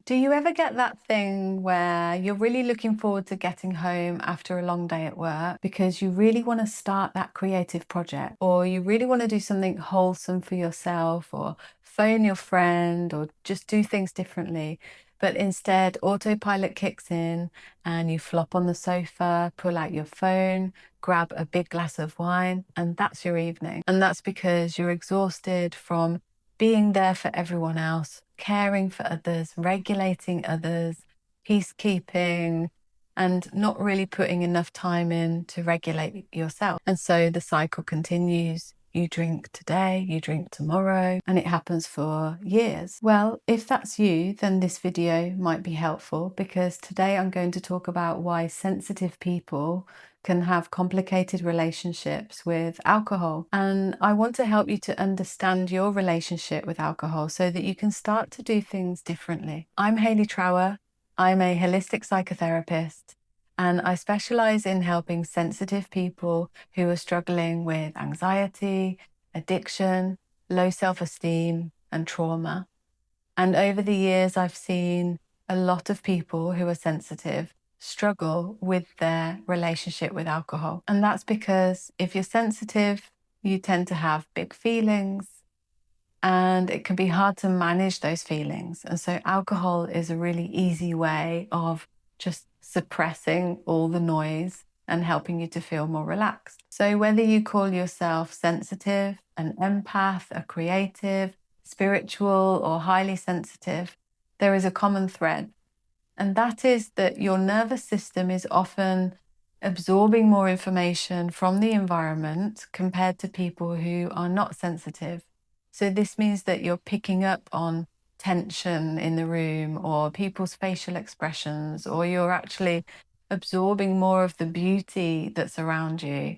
Do you ever get that thing where you're really looking forward to getting home after a long day at work because you really want to start that creative project, or you really want to do something wholesome for yourself, or phone your friend, or just do things differently? But instead, autopilot kicks in and you flop on the sofa, pull out your phone, grab a big glass of wine, and that's your evening. And that's because you're exhausted from being there for everyone else, caring for others, regulating others, peacekeeping, and not really putting enough time in to regulate yourself. And so the cycle continues. You drink today, you drink tomorrow, and it happens for years. Well, if that's you, then this video might be helpful, because today I'm going to talk about why sensitive people can have complicated relationships with alcohol. And I want to help you to understand your relationship with alcohol so that you can start to do things differently. I'm Hayley. I'm a holistic psychotherapist, and I specialize in helping sensitive people who are struggling with anxiety, addiction, low self-esteem, and trauma. And over the years, I've seen a lot of people who are sensitive struggle with their relationship with alcohol. And that's because if you're sensitive, you tend to have big feelings, and it can be hard to manage those feelings. And so alcohol is a really easy way of just suppressing all the noise and helping you to feel more relaxed. So whether you call yourself sensitive, an empath, a creative, spiritual, or highly sensitive, there is a common thread. And that is that your nervous system is often absorbing more information from the environment compared to people who are not sensitive. So this means that you're picking up on tension in the room, or people's facial expressions, or you're actually absorbing more of the beauty that's around you.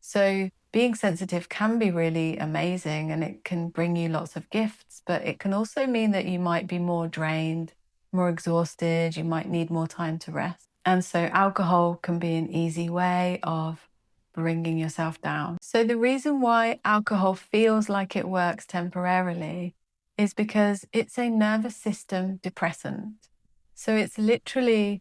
So being sensitive can be really amazing, and it can bring you lots of gifts, but it can also mean that you might be more drained, more exhausted, you might need more time to rest. And so alcohol can be an easy way of bringing yourself down. So the reason why alcohol feels like it works temporarily is because it's a nervous system depressant. So it's literally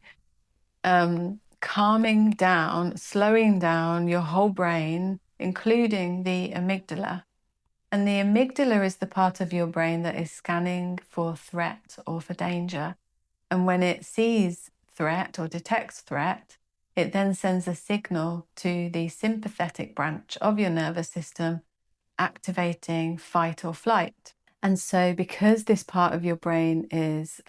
calming down, slowing down your whole brain, including the amygdala. And the amygdala is the part of your brain that is scanning for threat or for danger. And when it sees threat or detects threat, it then sends a signal to the sympathetic branch of your nervous system, activating fight or flight. And so because this part of your brain is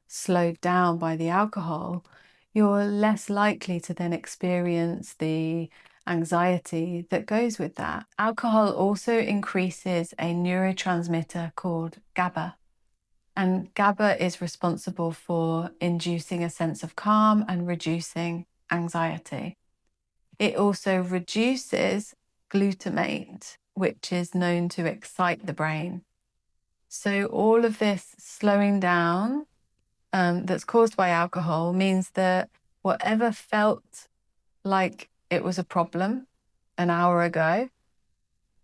slowed down by the alcohol, you're less likely to then experience the anxiety that goes with that. Alcohol also increases a neurotransmitter called GABA. And GABA is responsible for inducing a sense of calm and reducing anxiety. It also reduces glutamate, which is known to excite the brain. So all of this slowing down that's caused by alcohol means that whatever felt like it was a problem an hour ago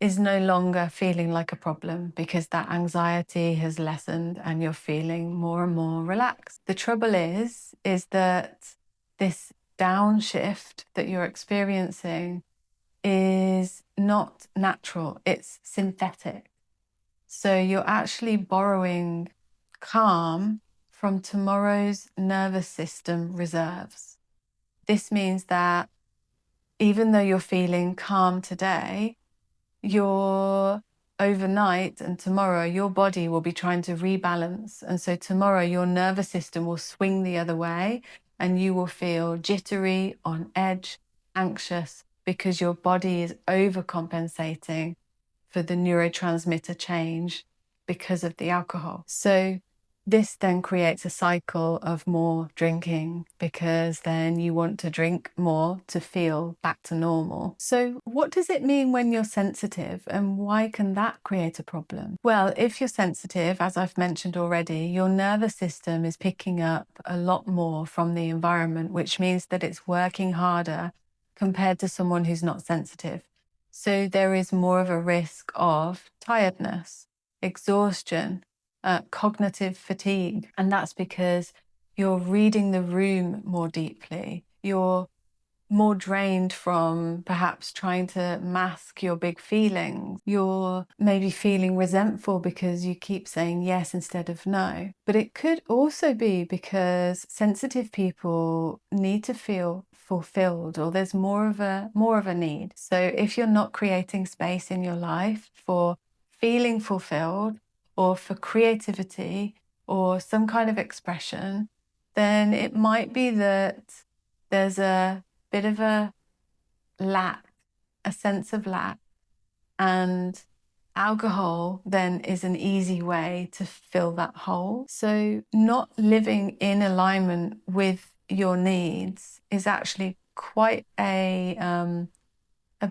is no longer feeling like a problem, because that anxiety has lessened and you're feeling more and more relaxed. The trouble is that this downshift that you're experiencing is not natural, it's synthetic. So you're actually borrowing calm from tomorrow's nervous system reserves. This means that even though you're feeling calm today, your overnight and tomorrow, your body will be trying to rebalance. And so tomorrow, your nervous system will swing the other way, and you will feel jittery, on edge, anxious, because your body is overcompensating for the neurotransmitter change because of the alcohol. So this then creates a cycle of more drinking, because then you want to drink more to feel back to normal. So what does it mean when you're sensitive, and why can that create a problem? Well, if you're sensitive, as I've mentioned already, your nervous system is picking up a lot more from the environment, which means that it's working harder compared to someone who's not sensitive. So there is more of a risk of tiredness, exhaustion, cognitive fatigue. And that's because you're reading the room more deeply. You're more drained from perhaps trying to mask your big feelings. You're maybe feeling resentful because you keep saying yes instead of no. But it could also be because sensitive people need to feel fulfilled, or there's more of a need. So if you're not creating space in your life for feeling fulfilled or for creativity or some kind of expression, then it might be that there's a bit of a lack, a sense of lack, and alcohol then is an easy way to fill that hole. So not living in alignment with your needs is actually quite a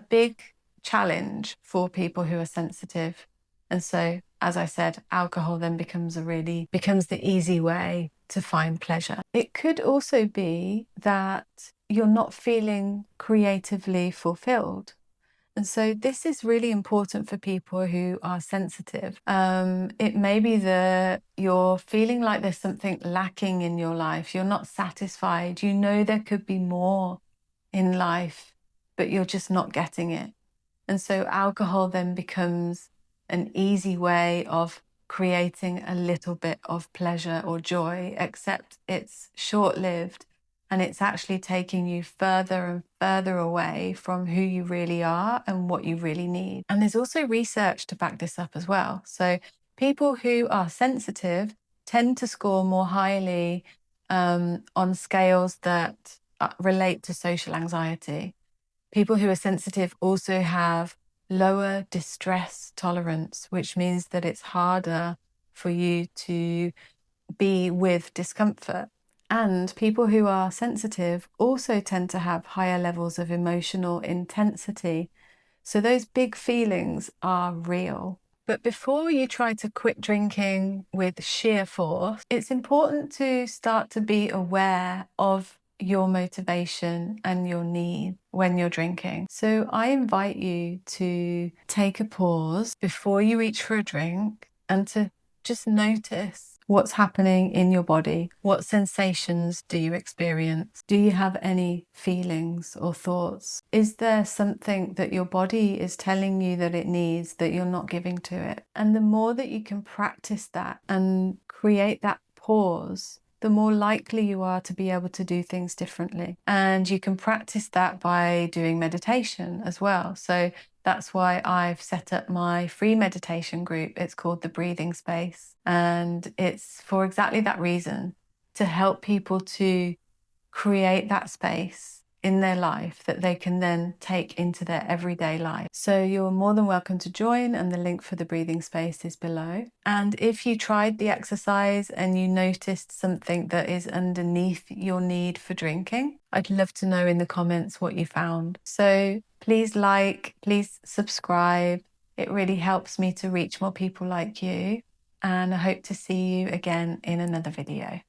big challenge for people who are sensitive. And so, as I said, alcohol then becomes the easy way to find pleasure. It could also be that you're not feeling creatively fulfilled. And so this is really important for people who are sensitive. It may be that you're feeling like there's something lacking in your life. You're not satisfied. You know there could be more in life, but you're just not getting it. And so alcohol then becomes an easy way of creating a little bit of pleasure or joy, except it's short-lived and it's actually taking you further and further away from who you really are and what you really need. And there's also research to back this up as well. So people who are sensitive tend to score more highly on scales that relate to social anxiety. People who are sensitive also have lower distress tolerance, which means that it's harder for you to be with discomfort. And people who are sensitive also tend to have higher levels of emotional intensity. So those big feelings are real. But before you try to quit drinking with sheer force, it's important to start to be aware of your motivation and your need when you're drinking. So I invite you to take a pause before you reach for a drink and to just notice what's happening in your body. What sensations do you experience? Do you have any feelings or thoughts? Is there something that your body is telling you that it needs that you're not giving to it? And the more that you can practice that and create that pause, the more likely you are to be able to do things differently. And you can practice that by doing meditation as well. So that's why I've set up my free meditation group. It's called the Breathing Space. And it's for exactly that reason, to help people to create that space in their life that they can then take into their everyday life. So you're more than welcome to join, and the link for the breathing space is below. And if you tried the exercise and you noticed something that is underneath your need for drinking, I'd love to know in the comments what you found. So please like, please subscribe. It really helps me to reach more people like you. And I hope to see you again in another video.